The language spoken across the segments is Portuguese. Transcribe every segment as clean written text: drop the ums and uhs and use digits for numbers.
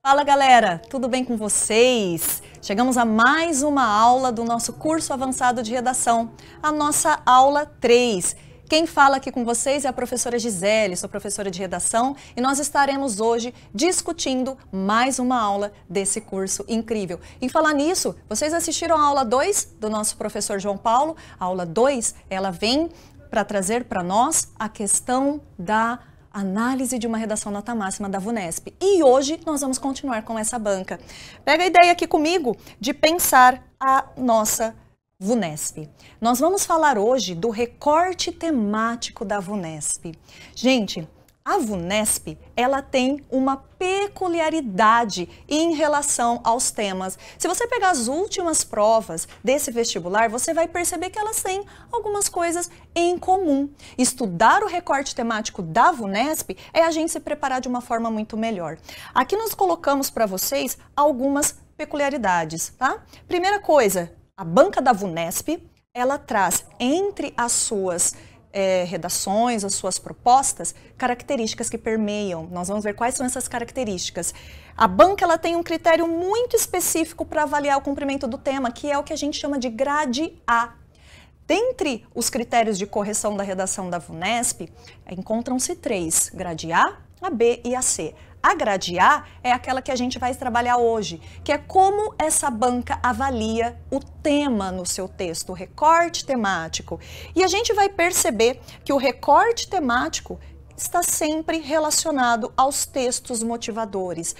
Fala galera, tudo bem com vocês? Chegamos a mais uma aula do nosso curso avançado de redação, a nossa aula 3. Quem fala aqui com vocês é a professora Gisele, sou professora de redação e nós estaremos hoje discutindo mais uma aula desse curso incrível. Em falar nisso, vocês assistiram a aula 2 do nosso professor João Paulo? A aula 2, ela vem para trazer para nós a questão da análise de uma redação nota máxima da VUNESP. E hoje nós vamos continuar com essa banca. Pega a ideia aqui comigo de pensar a nossa VUNESP. Nós vamos falar hoje do recorte temático da VUNESP. Gente, a VUNESP, ela tem uma peculiaridade em relação aos temas. Se você pegar as últimas provas desse vestibular, você vai perceber que elas têm algumas coisas em comum. Estudar o recorte temático da VUNESP é a gente se preparar de uma forma muito melhor. Aqui nós colocamos para vocês algumas peculiaridades, tá? Primeira coisa, a banca da VUNESP, ela traz entre as suas redações, as suas propostas, características que permeiam. Nós vamos ver quais são essas características. A banca ela tem um critério muito específico para avaliar o cumprimento do tema, que é o que a gente chama de grade A. Dentre os critérios de correção da redação da VUNESP, encontram-se 3, grade A B e a C. A grade A é aquela que a gente vai trabalhar hoje, que é como essa banca avalia o tema no seu texto, o recorte temático. E a gente vai perceber que o recorte temático está sempre relacionado aos textos motivadores.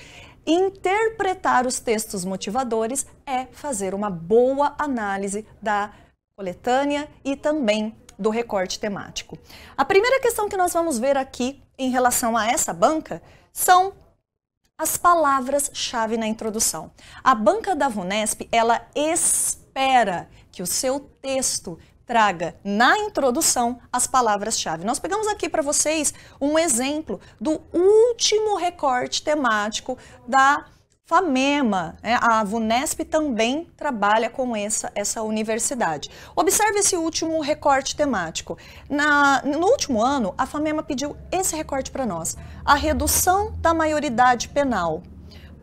Interpretar os textos motivadores é fazer uma boa análise da coletânea e também do recorte temático. A primeira questão que nós vamos ver aqui em relação a essa banca são as palavras-chave na introdução. A banca da VUNESP, ela espera que o seu texto traga na introdução as palavras-chave. Nós pegamos aqui para vocês um exemplo do último recorte temático da FAMEMA, né? A VUNESP também trabalha com essa universidade. Observe esse último recorte temático. No último ano, a FAMEMA pediu esse recorte para nós. A redução da maioridade penal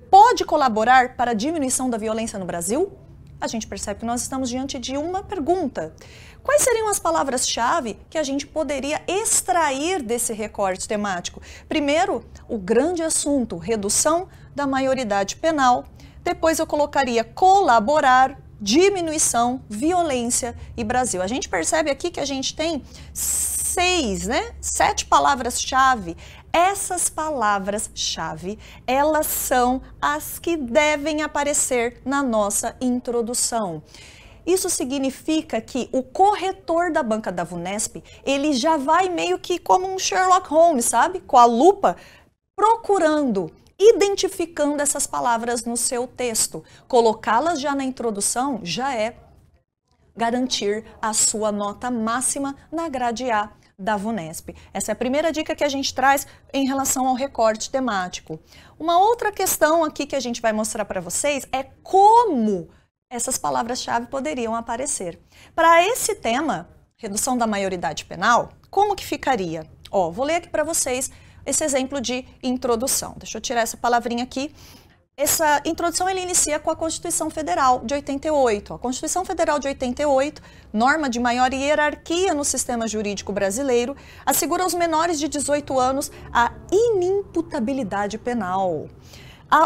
pode colaborar para a diminuição da violência no Brasil? A gente percebe que nós estamos diante de uma pergunta. Quais seriam as palavras-chave que a gente poderia extrair desse recorte temático? Primeiro, o grande assunto, redução da maioridade penal. Depois eu colocaria colaborar, diminuição, violência e Brasil. A gente percebe aqui que a gente tem 7 palavras-chave. Essas palavras-chave, elas são as que devem aparecer na nossa introdução. Isso significa que o corretor da banca da VUNESP, ele já vai meio que como um Sherlock Holmes, sabe? Com a lupa, procurando, identificando essas palavras no seu texto. Colocá-las já na introdução já é garantir a sua nota máxima na grade A da VUNESP. Essa é a primeira dica que a gente traz em relação ao recorte temático. Uma outra questão aqui que a gente vai mostrar para vocês é como essas palavras-chave poderiam aparecer. Para esse tema, redução da maioridade penal, como que ficaria? Vou ler aqui para vocês esse exemplo de introdução. Deixa eu tirar essa palavrinha aqui. Essa introdução ele inicia com a Constituição Federal de 88. A Constituição Federal de 88, norma de maior hierarquia no sistema jurídico brasileiro, assegura aos menores de 18 anos a inimputabilidade penal,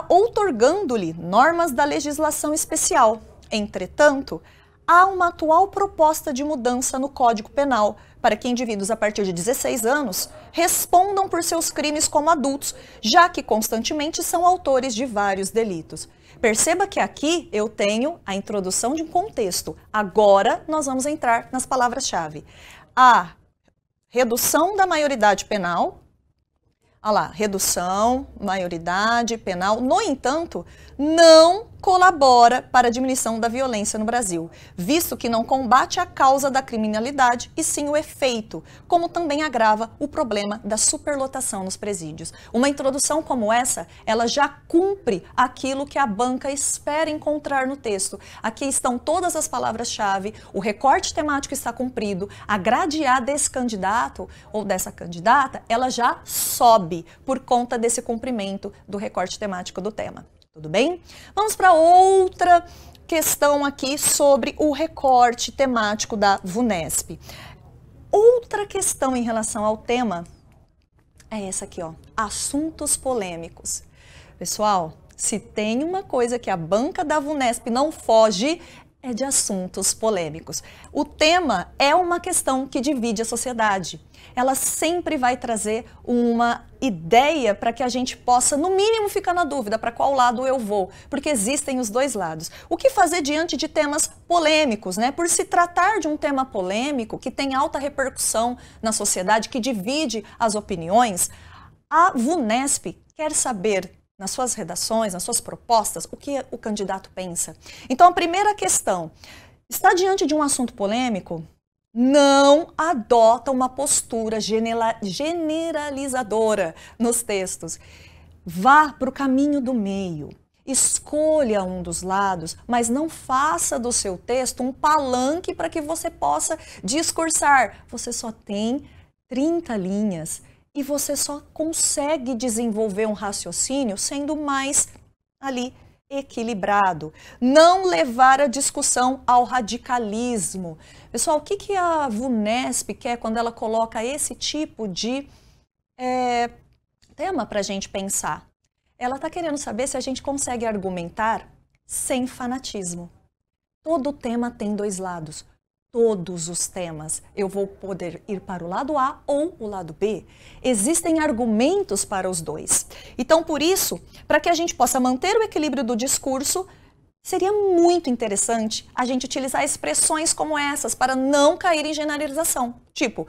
outorgando-lhe normas da legislação especial. Entretanto, há uma atual proposta de mudança no Código Penal para que indivíduos a partir de 16 anos respondam por seus crimes como adultos, já que constantemente são autores de vários delitos. Perceba que aqui eu tenho a introdução de um contexto. Agora nós vamos entrar nas palavras-chave. A redução da maioridade penal. Olha lá, redução, maioridade penal. No entanto, não colabora para a diminuição da violência no Brasil, visto que não combate a causa da criminalidade e sim o efeito, como também agrava o problema da superlotação nos presídios. Uma introdução como essa, ela já cumpre aquilo que a banca espera encontrar no texto. Aqui estão todas as palavras-chave, o recorte temático está cumprido, a grade A desse candidato ou dessa candidata, ela já sobe por conta desse cumprimento do recorte temático do tema. Tudo bem? Vamos para outra questão aqui sobre o recorte temático da VUNESP. Outra questão em relação ao tema é essa aqui, ó, assuntos polêmicos. Pessoal, se tem uma coisa que a banca da VUNESP não foge, é de assuntos polêmicos. O tema é uma questão que divide a sociedade. Ela sempre vai trazer uma ideia para que a gente possa, no mínimo, ficar na dúvida para qual lado eu vou, porque existem os dois lados. O que fazer diante de temas polêmicos, né? Por se tratar de um tema polêmico, que tem alta repercussão na sociedade, que divide as opiniões, a VUNESP quer saber, nas suas redações, nas suas propostas, o que o candidato pensa. Então, a primeira questão, está diante de um assunto polêmico? Não adota uma postura generalizadora nos textos. Vá para o caminho do meio. Escolha um dos lados, mas não faça do seu texto um palanque para que você possa discursar. Você só tem 30 linhas e você só consegue desenvolver um raciocínio sendo mais ali equilibrado, não levar a discussão ao radicalismo. Pessoal, o que a VUNESP quer quando ela coloca esse tipo de tema para a gente pensar? Ela está querendo saber se a gente consegue argumentar sem fanatismo. Todo tema tem dois lados. Todos os temas eu vou poder ir para o lado A ou o lado B. Existem argumentos para os dois. Então, por isso, para que a gente possa manter o equilíbrio do discurso, seria muito interessante a gente utilizar expressões como essas para não cair em generalização. Tipo,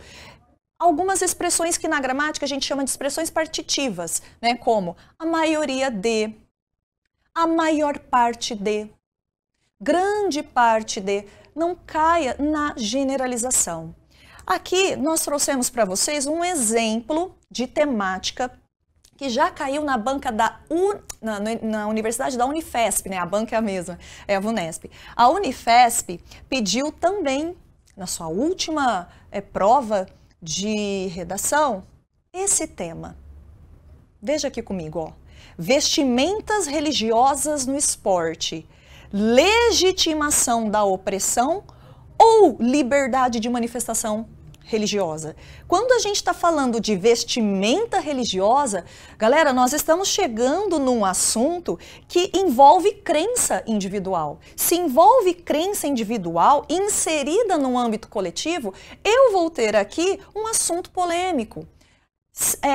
algumas expressões que na gramática a gente chama de expressões partitivas, né? Como a maioria de, a maior parte de, grande parte de. Não caia na generalização. Aqui nós trouxemos para vocês um exemplo de temática que já caiu na banca na Universidade da Unifesp, né? A banca é a mesma, é a VUNESP. A Unifesp pediu também, na sua última prova de redação, esse tema. Veja aqui comigo, ó. Vestimentas religiosas no esporte. Legitimação da opressão ou liberdade de manifestação religiosa? Quando a gente está falando de vestimenta religiosa, galera, nós estamos chegando num assunto que envolve crença individual. Se envolve crença individual inserida no âmbito coletivo, eu vou ter aqui um assunto polêmico.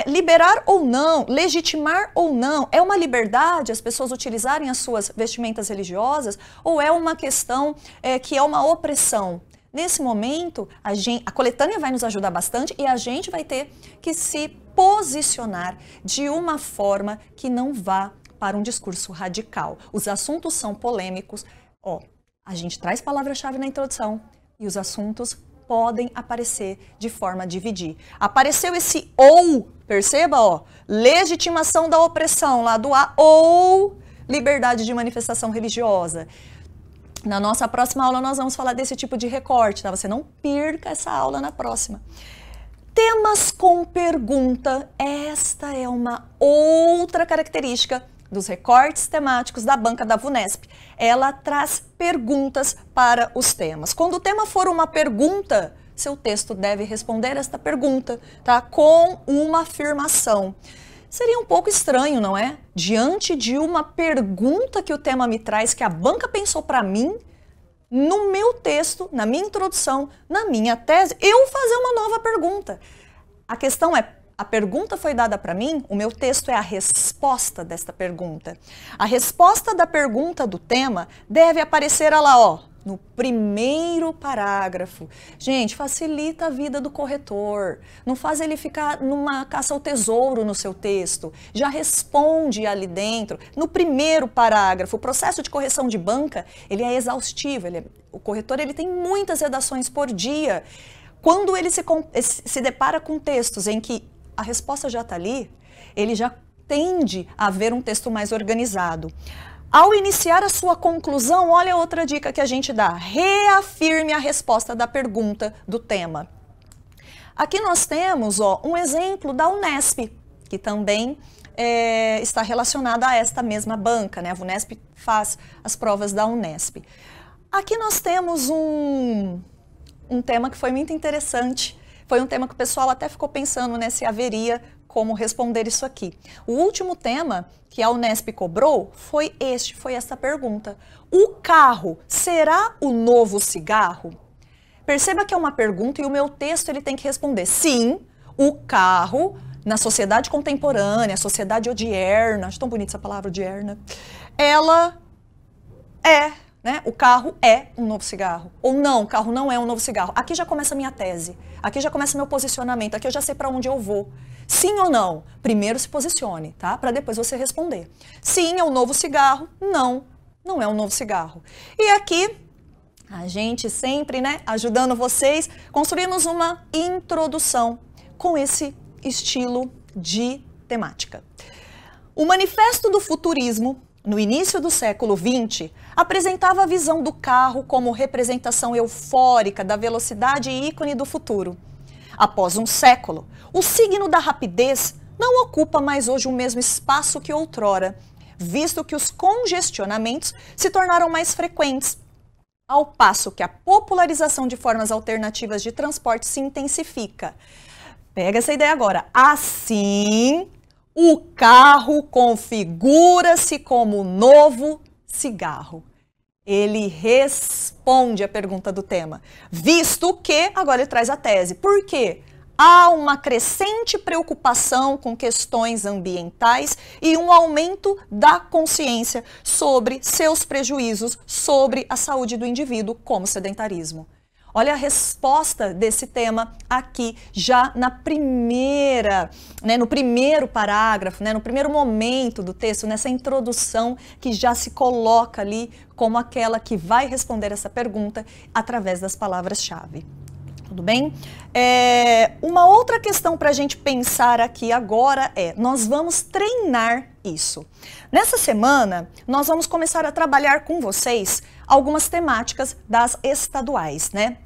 Liberar ou não, legitimar ou não, é uma liberdade as pessoas utilizarem as suas vestimentas religiosas ou é uma questão que é uma opressão? Nesse momento, a coletânea vai nos ajudar bastante e a gente vai ter que se posicionar de uma forma que não vá para um discurso radical. Os assuntos são polêmicos, ó, a gente traz palavra-chave na introdução e os assuntos podem aparecer de forma a dividir. Apareceu esse ou, perceba, ó, legitimação da opressão, lado A, ou liberdade de manifestação religiosa. Na nossa próxima aula nós vamos falar desse tipo de recorte, tá? Você não perca essa aula na próxima. Temas com pergunta, esta é uma outra característica dos recortes temáticos da banca da VUNESP. Ela traz perguntas para os temas. Quando o tema for uma pergunta, seu texto deve responder esta pergunta, tá? Com uma afirmação. Seria um pouco estranho, não é? Diante de uma pergunta que o tema me traz, que a banca pensou para mim, no meu texto, na minha introdução, na minha tese, eu fazer uma nova pergunta. A questão é, a pergunta foi dada para mim, o meu texto é a resposta desta pergunta. A resposta da pergunta do tema deve aparecer lá, ó, no primeiro parágrafo. Gente, facilita a vida do corretor. Não faz ele ficar numa caça ao tesouro no seu texto. Já responde ali dentro. No primeiro parágrafo, o processo de correção de banca, ele é exaustivo. O corretor ele tem muitas redações por dia. Quando ele se depara com textos em que a resposta já está ali, ele já tende a ver um texto mais organizado. Ao iniciar a sua conclusão, olha outra dica que a gente dá. Reafirme a resposta da pergunta do tema. Aqui nós temos um exemplo da Unesp, que também está relacionada a esta mesma banca, né? A Unesp faz as provas da Unesp. Aqui nós temos um tema que foi muito interessante. Foi um tema que o pessoal até ficou pensando, né, se haveria como responder isso aqui. O último tema que a Unesp cobrou foi esta pergunta. O carro será o novo cigarro? Perceba que é uma pergunta e o meu texto ele tem que responder sim, o carro, na sociedade contemporânea, sociedade odierna, acho tão bonita essa palavra odierna, ela é, né? O carro é um novo cigarro. Ou não, o carro não é um novo cigarro. Aqui já começa a minha tese, aqui já começa meu posicionamento, aqui eu já sei para onde eu vou. Sim ou não? Primeiro se posicione, tá? Para depois você responder. Sim, é um novo cigarro. Não, não é um novo cigarro. E aqui, a gente sempre, né, ajudando vocês, construímos uma introdução com esse estilo de temática. O Manifesto do Futurismo, no início do século XX, apresentava a visão do carro como representação eufórica da velocidade e ícone do futuro. Após um século, o signo da rapidez não ocupa mais hoje o mesmo espaço que outrora, visto que os congestionamentos se tornaram mais frequentes, ao passo que a popularização de formas alternativas de transporte se intensifica. Pega essa ideia agora. Assim, o carro configura-se como o novo cigarro. Ele responde a pergunta do tema, visto que, agora ele traz a tese, por quê? Há uma crescente preocupação com questões ambientais e um aumento da consciência sobre seus prejuízos sobre a saúde do indivíduo, como sedentarismo. Olha a resposta desse tema aqui, já na primeira, né, no primeiro parágrafo, né, no primeiro momento do texto, nessa introdução que já se coloca ali como aquela que vai responder essa pergunta através das palavras-chave. Tudo bem? Uma outra questão para a gente pensar aqui agora nós vamos treinar isso. Nessa semana, nós vamos começar a trabalhar com vocês algumas temáticas das estaduais, né?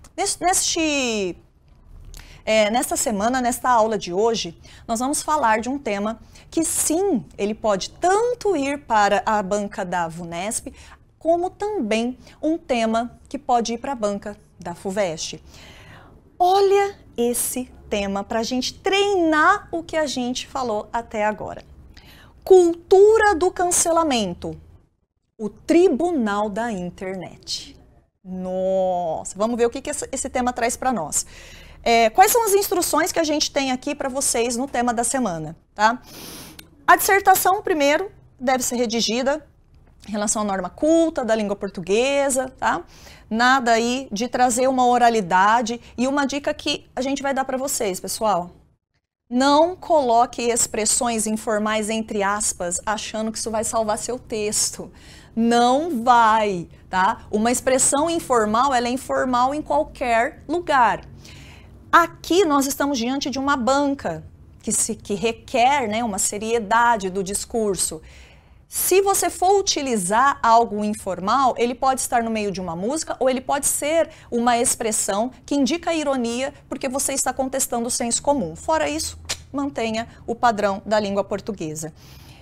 Nesta semana, nesta aula de hoje, nós vamos falar de um tema que sim, ele pode tanto ir para a banca da VUNESP, como também um tema que pode ir para a banca da FUVEST. Olha esse tema para a gente treinar o que a gente falou até agora. Cultura do cancelamento, o Tribunal da Internet. Nossa, vamos ver o que esse tema traz para nós. Quais são as instruções que a gente tem aqui para vocês no tema da semana, tá? A dissertação, primeiro, deve ser redigida em relação à norma culta da língua portuguesa, tá? Nada aí de trazer uma oralidade. E uma dica que a gente vai dar para vocês, pessoal. Não coloque expressões informais entre aspas, achando que isso vai salvar seu texto. Não vai, tá? Uma expressão informal, ela é informal em qualquer lugar. Aqui nós estamos diante de uma banca que requer, né, uma seriedade do discurso. Se você for utilizar algo informal, ele pode estar no meio de uma música ou ele pode ser uma expressão que indica ironia porque você está contestando o senso comum. Fora isso, mantenha o padrão da língua portuguesa.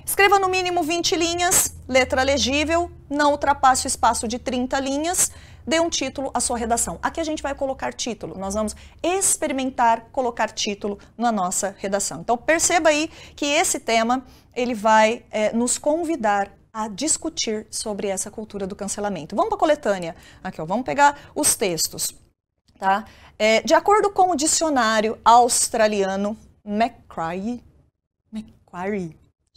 Escreva no mínimo 20 linhas, letra legível, não ultrapasse o espaço de 30 linhas, dê um título à sua redação. Aqui a gente vai colocar título, nós vamos experimentar colocar título na nossa redação. Então perceba aí que esse tema, ele vai nos convidar a discutir sobre essa cultura do cancelamento. Vamos para a coletânea. Aqui, ó, vamos pegar os textos. Tá? De acordo com o dicionário australiano Macquarie,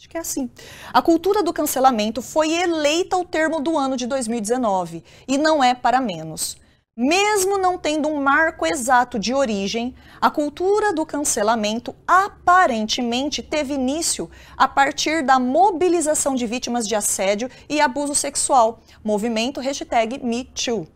Acho que é assim. A cultura do cancelamento foi eleita o termo do ano de 2019 e não é para menos. Mesmo não tendo um marco exato de origem, a cultura do cancelamento aparentemente teve início a partir da mobilização de vítimas de assédio e abuso sexual, movimento #MeToo,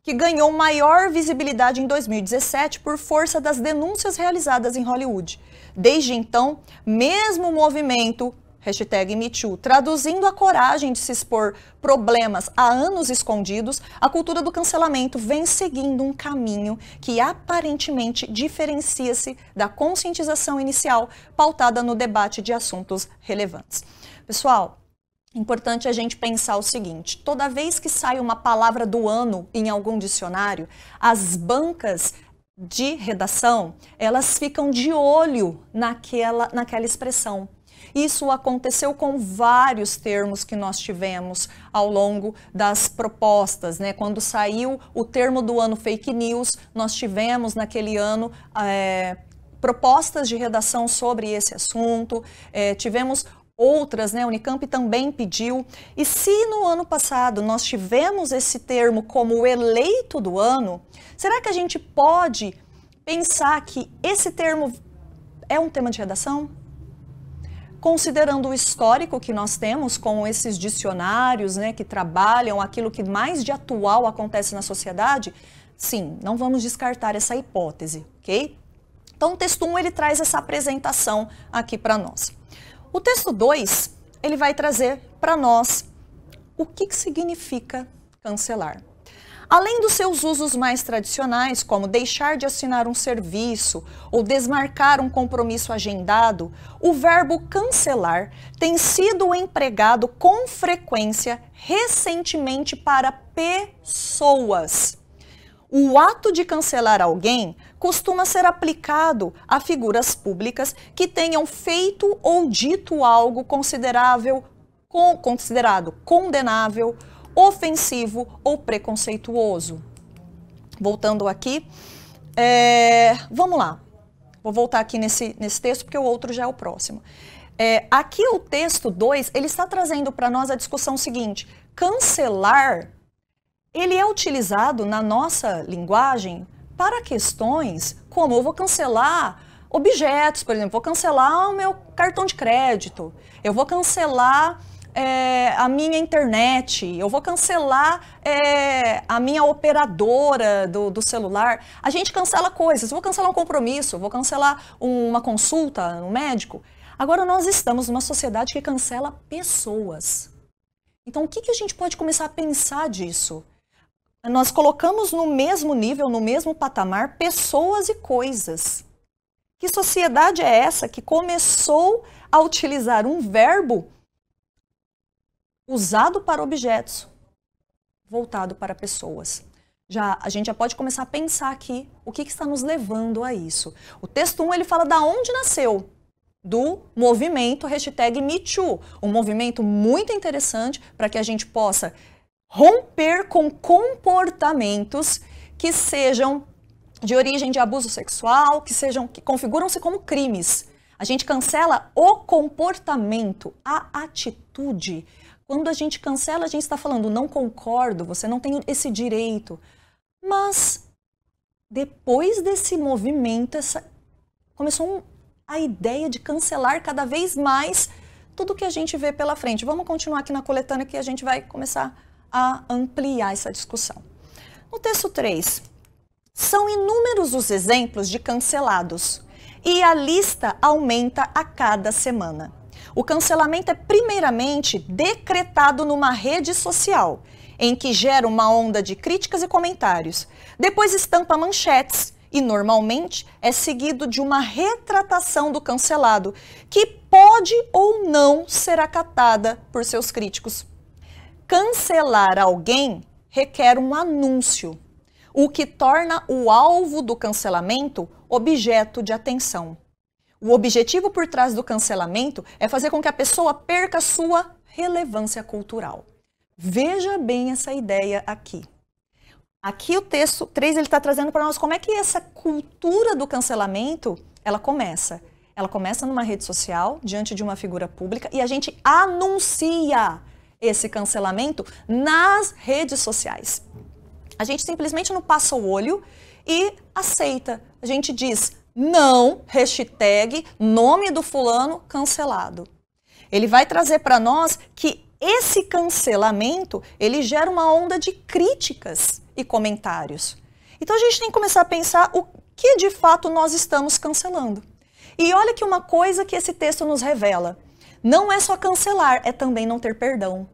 que ganhou maior visibilidade em 2017 por força das denúncias realizadas em Hollywood. Desde então, mesmo o movimento #MeToo, traduzindo a coragem de se expor problemas há anos escondidos, a cultura do cancelamento vem seguindo um caminho que aparentemente diferencia-se da conscientização inicial pautada no debate de assuntos relevantes. Pessoal, é importante a gente pensar o seguinte: toda vez que sai uma palavra do ano em algum dicionário, as bancas de redação, elas ficam de olho naquela expressão. Isso aconteceu com vários termos que nós tivemos ao longo das propostas, né? Quando saiu o termo do ano fake news, nós tivemos naquele ano propostas de redação sobre esse assunto, tivemos outras, né? A Unicamp também pediu. E se no ano passado nós tivemos esse termo como o eleito do ano, será que a gente pode pensar que esse termo é um tema de redação? Considerando o histórico que nós temos com esses dicionários, né, que trabalham aquilo que mais de atual acontece na sociedade, sim, não vamos descartar essa hipótese, ok? Então o texto 1, ele traz essa apresentação aqui para nós. O texto 2, ele vai trazer para nós o que significa cancelar. Além dos seus usos mais tradicionais, como deixar de assinar um serviço ou desmarcar um compromisso agendado, o verbo cancelar tem sido empregado com frequência recentemente para pessoas. O ato de cancelar alguém costuma ser aplicado a figuras públicas que tenham feito ou dito algo considerado condenável, ofensivo ou preconceituoso. Voltando aqui, vamos lá. Vou voltar aqui nesse texto porque o outro já é o próximo. Aqui o texto 2, ele está trazendo para nós a discussão seguinte: cancelar, ele é utilizado na nossa linguagem para questões como eu vou cancelar objetos, por exemplo, vou cancelar o meu cartão de crédito, eu vou cancelar a minha internet, eu vou cancelar a minha operadora do celular. A gente cancela coisas, eu vou cancelar um compromisso, eu vou cancelar uma consulta no médico. Agora nós estamos numa sociedade que cancela pessoas. Então o que a gente pode começar a pensar disso? Nós colocamos no mesmo nível, no mesmo patamar, pessoas e coisas. Que sociedade é essa que começou a utilizar um verbo usado para objetos, voltado para pessoas? A gente já pode começar a pensar aqui o que está nos levando a isso. O texto 1, ele fala da onde nasceu, do movimento #MeToo, um movimento muito interessante para que a gente possa romper com comportamentos que sejam de origem de abuso sexual, que configuram-se como crimes. A gente cancela o comportamento, a atitude. Quando a gente cancela, a gente está falando, não concordo, você não tem esse direito. Mas, depois desse movimento, começou a ideia de cancelar cada vez mais tudo que a gente vê pela frente. Vamos continuar aqui na coletânea que a gente vai começar a ampliar essa discussão. No texto 3, são inúmeros os exemplos de cancelados e a lista aumenta a cada semana. O cancelamento é primeiramente decretado numa rede social, em que gera uma onda de críticas e comentários. Depois estampa manchetes e normalmente é seguido de uma retratação do cancelado, que pode ou não ser acatada por seus críticos. Cancelar alguém requer um anúncio, o que torna o alvo do cancelamento objeto de atenção. O objetivo por trás do cancelamento é fazer com que a pessoa perca sua relevância cultural. Veja bem essa ideia aqui. Aqui o texto 3 ele está trazendo para nós como é que essa cultura do cancelamento ela começa. Ela começa numa rede social, diante de uma figura pública, e a gente anuncia esse cancelamento nas redes sociais. A gente simplesmente não passa o olho e aceita. A gente diz não, hashtag, nome do fulano cancelado. Ele vai trazer para nós que esse cancelamento, ele gera uma onda de críticas e comentários. Então a gente tem que começar a pensar o que de fato nós estamos cancelando. E olha que uma coisa que esse texto nos revela, não é só cancelar, é também não ter perdão.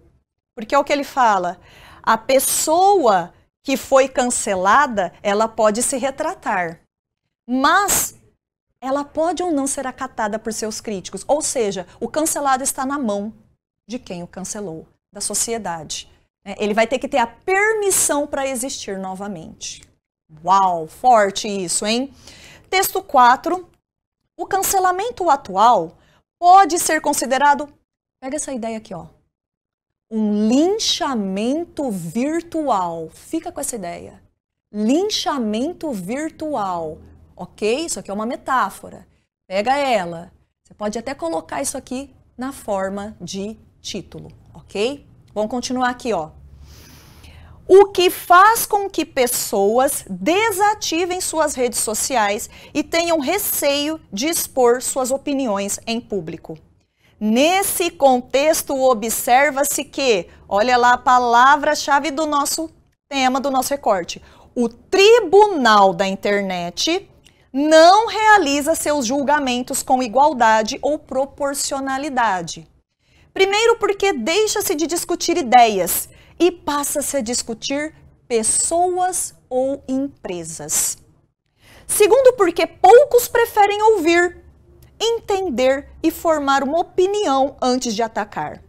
Porque é o que ele fala, a pessoa que foi cancelada, ela pode se retratar, mas ela pode ou não ser acatada por seus críticos. Ou seja, o cancelado está na mão de quem o cancelou, da sociedade. Ele vai ter que ter a permissão para existir novamente. Uau, forte isso, hein? Texto 4. O cancelamento atual pode ser considerado, pega essa ideia aqui, ó, um linchamento virtual. Fica com essa ideia. Linchamento virtual, ok? Isso aqui é uma metáfora. Pega ela. Você pode até colocar isso aqui na forma de título, ok? Vamos continuar aqui, ó. O que faz com que pessoas desativem suas redes sociais e tenham receio de expor suas opiniões em público. Nesse contexto, observa-se que, olha lá a palavra-chave do nosso tema, do nosso recorte, o tribunal da internet não realiza seus julgamentos com igualdade ou proporcionalidade. Primeiro, porque deixa-se de discutir ideias e passa-se a discutir pessoas ou empresas. Segundo, porque poucos preferem ouvir, entender e formar uma opinião antes de atacar.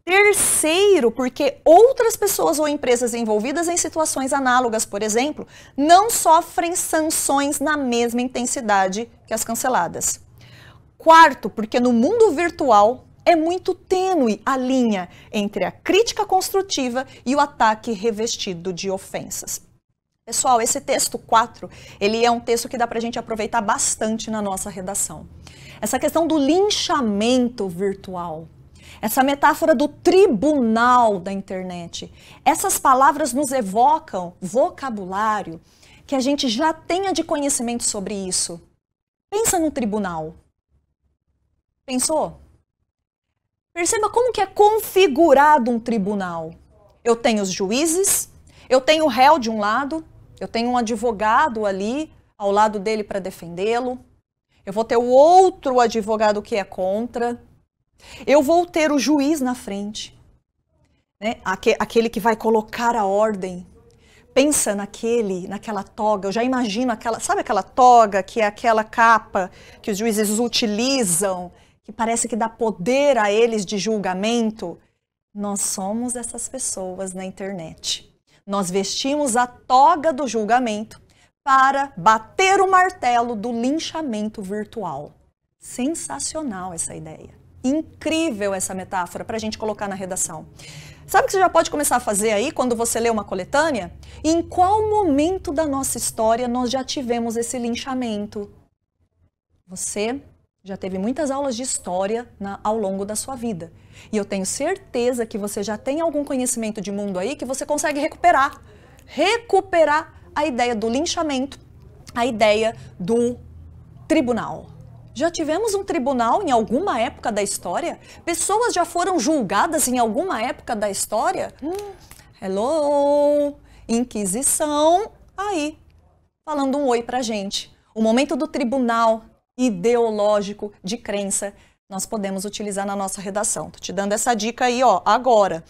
Terceiro, porque outras pessoas ou empresas envolvidas em situações análogas, por exemplo, não sofrem sanções na mesma intensidade que as canceladas. Quarto, porque no mundo virtual é muito tênue a linha entre a crítica construtiva e o ataque revestido de ofensas. Pessoal, esse texto 4, ele é um texto que dá para a gente aproveitar bastante na nossa redação. Essa questão do linchamento virtual, essa metáfora do tribunal da internet, essas palavras nos evocam vocabulário que a gente já tenha de conhecimento sobre isso. Pensa no tribunal. Pensou? Perceba como que é configurado um tribunal. Eu tenho os juízes, eu tenho o réu de um lado, eu tenho um advogado ali ao lado dele para defendê-lo, eu vou ter o outro advogado que é contra, eu vou ter o juiz na frente, né? Aquele que vai colocar a ordem. Pensa naquela toga, eu já imagino sabe aquela toga que é aquela capa que os juízes utilizam, que parece que dá poder a eles de julgamento? Nós somos essas pessoas na internet. Nós vestimos a toga do julgamento para bater o martelo do linchamento virtual. Sensacional essa ideia. Incrível essa metáfora para a gente colocar na redação. Sabe o que você já pode começar a fazer aí quando você lê uma coletânea? Em qual momento da nossa história nós já tivemos esse linchamento? Você já teve muitas aulas de história ao longo da sua vida. E eu tenho certeza que você já tem algum conhecimento de mundo aí que você consegue recuperar. Recuperar a ideia do linchamento, a ideia do tribunal. Já tivemos um tribunal em alguma época da história? Pessoas já foram julgadas em alguma época da história? Hello! Inquisição, aí, falando um oi pra gente. O momento do tribunal ideológico de crença, nós podemos utilizar na nossa redação. Tô te dando essa dica aí, ó, agora.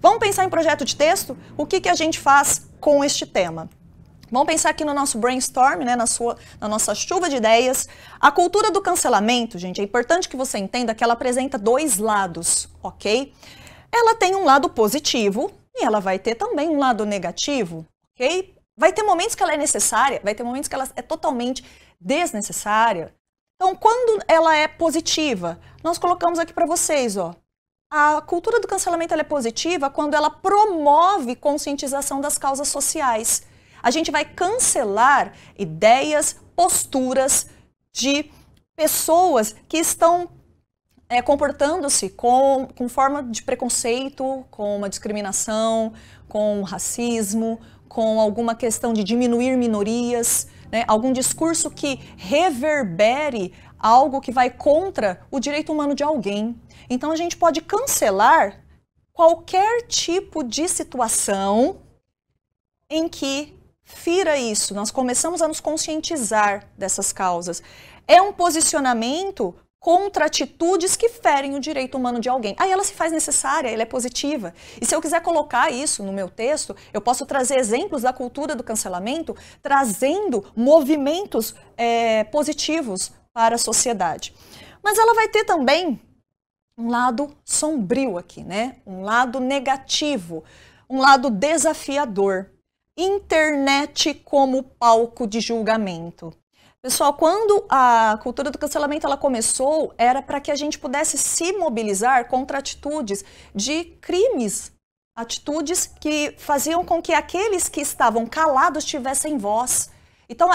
Vamos pensar em projeto de texto? O que a gente faz com este tema? Vamos pensar aqui no nosso brainstorm, né, na nossa chuva de ideias. A cultura do cancelamento, gente, é importante que você entenda que ela apresenta dois lados, ok? Ela tem um lado positivo e ela vai ter também um lado negativo, ok? Vai ter momentos que ela é necessária, vai ter momentos que ela é totalmente desnecessária. Então, quando ela é positiva, nós colocamos aqui para vocês, ó. A cultura do cancelamento ela é positiva quando ela promove conscientização das causas sociais. A gente vai cancelar ideias, posturas de pessoas que estão comportando-se com forma de preconceito, com uma discriminação, com racismo, com alguma questão de diminuir minorias, né? Algum discurso que reverbere algo que vai contra o direito humano de alguém. Então a gente pode cancelar qualquer tipo de situação em que fira isso. Nós começamos a nos conscientizar dessas causas. É um posicionamento contra atitudes que ferem o direito humano de alguém. Aí ela se faz necessária, ela é positiva. E se eu quiser colocar isso no meu texto, eu posso trazer exemplos da cultura do cancelamento, trazendo movimentos positivos para a sociedade. Mas ela vai ter também um lado sombrio aqui, né? Um lado negativo, um lado desafiador. Internet como palco de julgamento. Pessoal, quando a cultura do cancelamento ela começou, era para que a gente pudesse se mobilizar contra atitudes de crimes, atitudes que faziam com que aqueles que estavam calados tivessem voz. Então,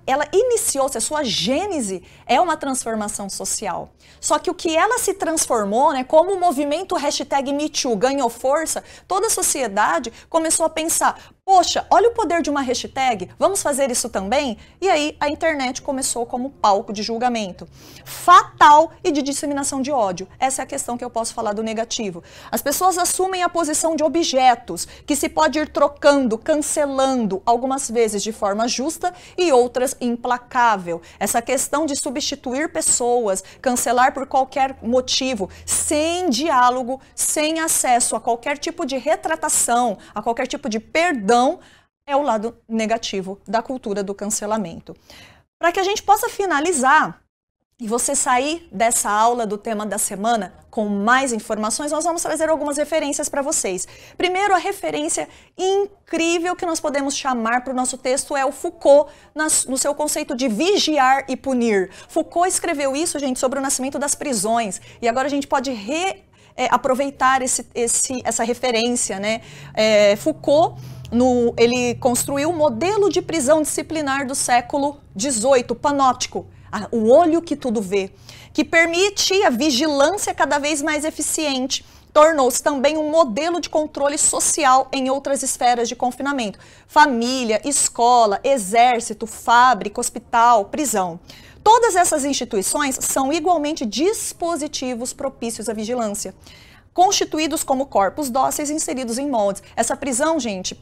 ela iniciou-se, a sua gênese é uma transformação social. Só que o que ela se transformou, né, como o movimento #MeToo ganhou força, toda a sociedade começou a pensar, poxa, olha o poder de uma hashtag, vamos fazer isso também? E aí a internet começou como palco de julgamento fatal e de disseminação de ódio. Essa é a questão que eu posso falar do negativo. As pessoas assumem a posição de objetos, que se pode ir trocando, cancelando, algumas vezes de forma justa e outras implacável. Essa questão de substituir pessoas, cancelar por qualquer motivo, sem diálogo, sem acesso a qualquer tipo de retratação, a qualquer tipo de perdão, é o lado negativo da cultura do cancelamento. Para que a gente possa finalizar e você sair dessa aula do tema da semana com mais informações, nós vamos trazer algumas referências para vocês. Primeiro, a referência incrível que nós podemos chamar para o nosso texto é o Foucault, no seu conceito de vigiar e punir. Foucault escreveu isso, gente, sobre o nascimento das prisões. E agora a gente pode aproveitar essa referência, né? Foucault, ele construiu o modelo de prisão disciplinar do século XVIII, panóptico, o olho que tudo vê, que permitia vigilância cada vez mais eficiente. Tornou-se também um modelo de controle social em outras esferas de confinamento. Família, escola, exército, fábrica, hospital, prisão. Todas essas instituições são igualmente dispositivos propícios à vigilância, constituídos como corpos dóceis inseridos em moldes. Essa prisão, gente,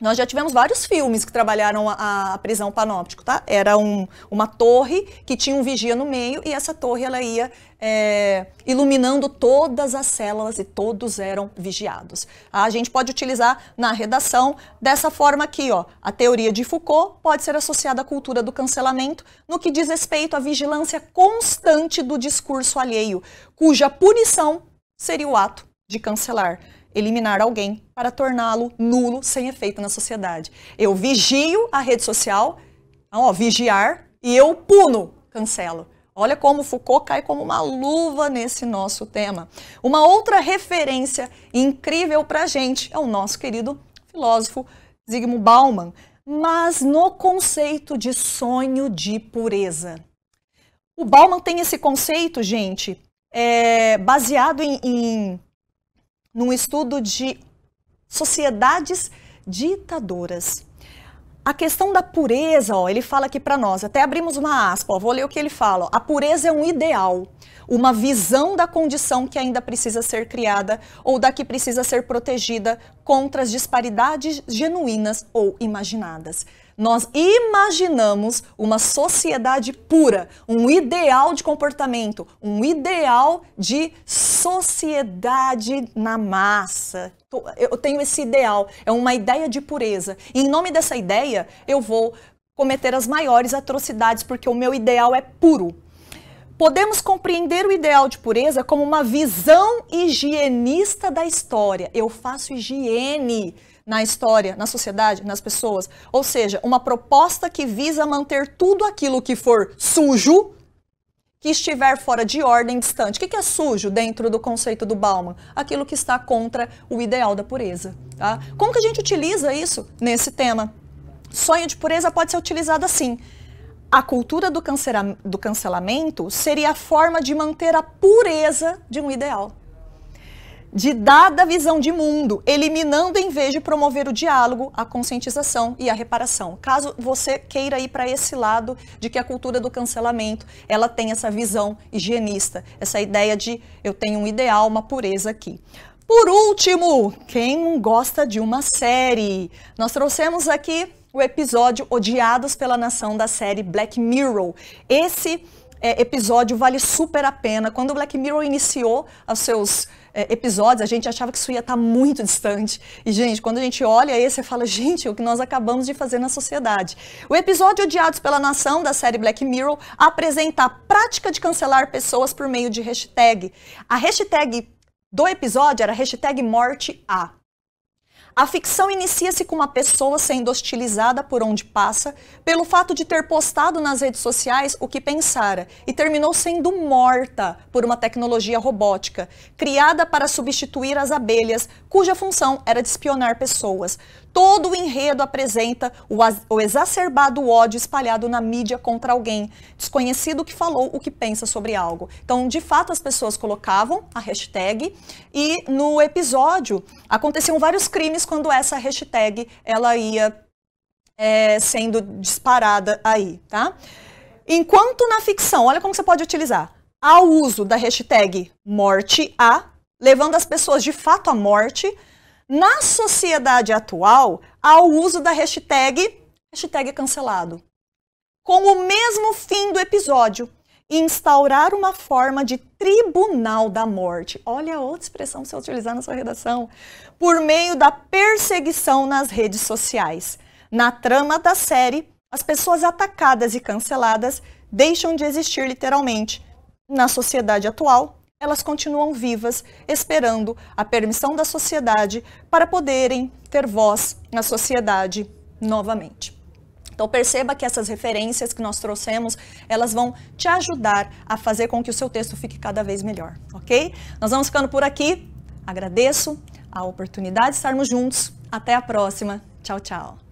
nós já tivemos vários filmes que trabalharam a prisão panóptico, tá? Era uma torre que tinha um vigia no meio e essa torre ela ia iluminando todas as células e todos eram vigiados. A gente pode utilizar na redação dessa forma aqui, ó. A teoria de Foucault pode ser associada à cultura do cancelamento no que diz respeito à vigilância constante do discurso alheio, cuja punição seria o ato de cancelar. Eliminar alguém para torná-lo nulo, sem efeito na sociedade. Eu vigio a rede social, vigiar, e eu puno, cancelo. Olha como Foucault cai como uma luva nesse nosso tema. Uma outra referência incrível para a gente é o nosso querido filósofo Zygmunt Bauman, mas no conceito de sonho de pureza. O Bauman tem esse conceito, gente, baseado num estudo de sociedades ditadoras. A questão da pureza, ó, ele fala aqui para nós, até abrimos uma aspa, ó, vou ler o que ele fala. Ó, a pureza é um ideal, uma visão da condição que ainda precisa ser criada ou da que precisa ser protegida contra as disparidades genuínas ou imaginadas. Nós imaginamos uma sociedade pura, um ideal de comportamento, um ideal de sociedade na massa. Eu tenho esse ideal, é uma ideia de pureza. E em nome dessa ideia, eu vou cometer as maiores atrocidades, porque o meu ideal é puro. Podemos compreender o ideal de pureza como uma visão higienista da história. Eu faço higiene na história, na sociedade, nas pessoas. Ou seja, uma proposta que visa manter tudo aquilo que for sujo, que estiver fora de ordem, distante. O que é sujo dentro do conceito do Bauman? Aquilo que está contra o ideal da pureza. Tá? Como que a gente utiliza isso nesse tema? Sonho de pureza pode ser utilizado assim. a cultura do cancelamento seria a forma de manter a pureza de um ideal, de dada visão de mundo, eliminando em vez de promover o diálogo, a conscientização e a reparação. Caso você queira ir para esse lado de que a cultura do cancelamento, ela tem essa visão higienista, essa ideia de eu tenho um ideal, uma pureza aqui. Por último, quem não gosta de uma série? Nós trouxemos aqui o episódio Odiados pela Nação da série Black Mirror. Esse episódio vale super a pena. Quando o Black Mirror iniciou os seus episódios, a gente achava que isso ia estar muito distante. E, gente, quando a gente olha esse, você fala, gente, o que nós acabamos de fazer na sociedade. O episódio Odiados pela Nação, da série Black Mirror, apresenta a prática de cancelar pessoas por meio de hashtag. A hashtag do episódio era hashtag #MorteA. A ficção inicia-se com uma pessoa sendo hostilizada por onde passa pelo fato de ter postado nas redes sociais o que pensara e terminou sendo morta por uma tecnologia robótica criada para substituir as abelhas, cuja função era de espionar pessoas. Todo o enredo apresenta o exacerbado ódio espalhado na mídia contra alguém desconhecido que falou o que pensa sobre algo. Então, de fato, as pessoas colocavam a hashtag e no episódio aconteciam vários crimes quando essa hashtag ela ia sendo disparada aí, tá? Enquanto na ficção, olha como você pode utilizar. Há o uso da hashtag #MorteA, levando as pessoas de fato à morte. Na sociedade atual, há o uso da hashtag cancelado. Com o mesmo fim do episódio, instaurar uma forma de tribunal da morte. Olha a outra expressão que você utilizar na sua redação. Por meio da perseguição nas redes sociais. Na trama da série, as pessoas atacadas e canceladas deixam de existir literalmente. Na sociedade atual, elas continuam vivas, esperando a permissão da sociedade para poderem ter voz na sociedade novamente. Então perceba que essas referências que nós trouxemos, elas vão te ajudar a fazer com que o seu texto fique cada vez melhor, ok? Nós vamos ficando por aqui. Agradeço a oportunidade de estarmos juntos. Até a próxima. Tchau, tchau.